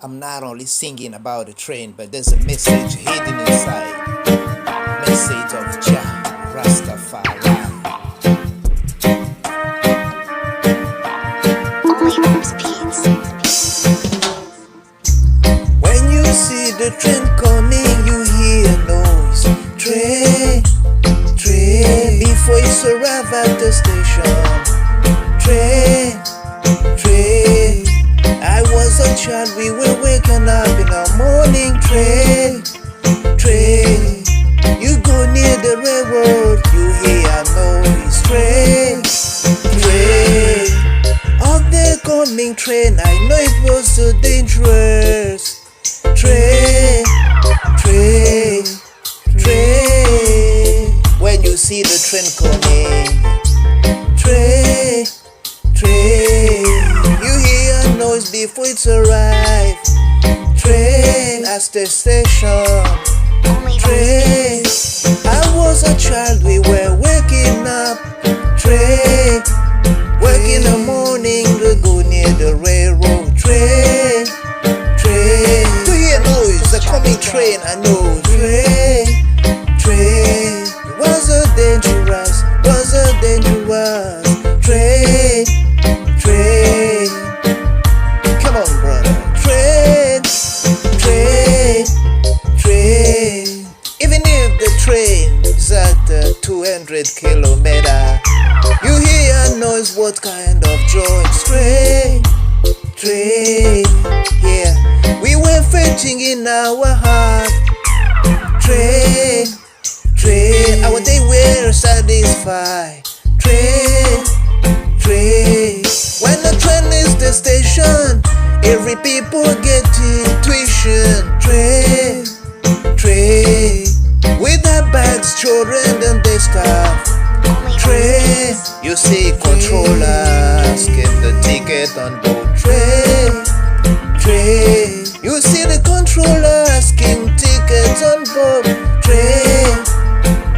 I'm not only singing about the train, but there's a message hidden inside. Message of Jah Rastafari. Only Herbs Beats. When you see the train coming, you hear noise. Train, train. Before it arrives at the station. Train, train. I was a child, we were waking up in the morning. Train, train. You go near the railroad, you hear a noise. Train, train. On the coming train, I know it was so dangerous. Train, train, train. When you see the train coming, train, train. You hear a noise before it's arrived. Train at the station. Train. I was a child, we were waking up. Train. Work in the morning to go near the railroad. Train, train. To hear noise, the coming train, I know. Train, train. Was a dangerous, train, train. Come on, brother. Train, train, train. Even if the train is at 200 kilometers, you hear a noise, what kind of joy? Train, train, yeah. We were fetching in our heart. Train, train. Our day we're satisfied. Train, train. When the train is the station, every people get intuition. Train, train. With their bags, children and their staff. Train, you see controllers get the ticket on board. Train, train. You see the controller asking tickets on board. Train,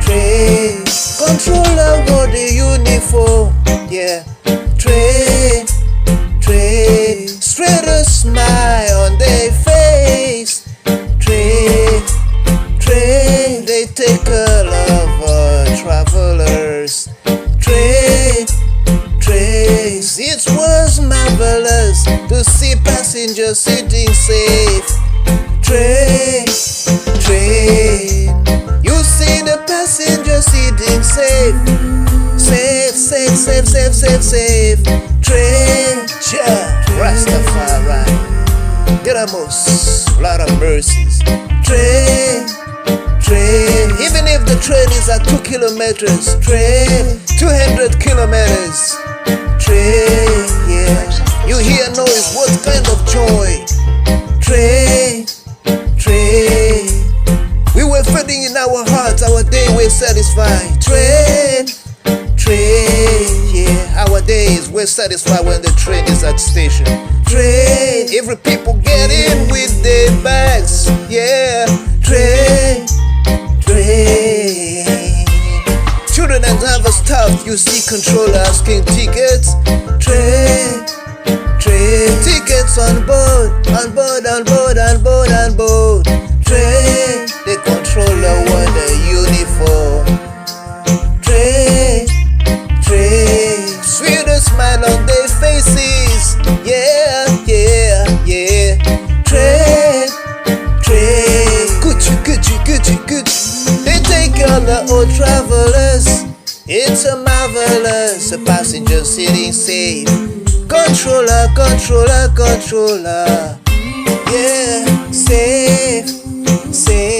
train. Controller wore the uniform. Yeah. Train, train. Straight a smile on their face. Train, train. They take care of travelers. Train, train. It was marvelous to see passengers sitting safe. Train, train. You see the passengers sitting safe. Safe, safe, safe, safe, safe, safe. Train, Jah Rastafari. Gramos, lot of mercies. Train, train. Even if the train is at 2 kilometers, train, 200 kilometers. Train, yeah. You hear noise, what kind of joy? Train, train. We were feeding in our hearts, our day we're satisfied. Train, train, yeah. Our days we're satisfied when the train is at station. Train, every people get in with their bags, yeah. Train, train. Children and drivers staff, you see controller asking tickets. Train, train. Tickets on board, on board, on board, on board, on board. Train, the controller wore the uniform. Train, train. Sweet a smile on their faces. Yeah, yeah, yeah. Train, train. Gucci, Gucci, Gucci, Gucci. They take all the old travelers. It's a marvelous, a passenger sitting safe. Controller, controller, controller. Yeah, safe, safe.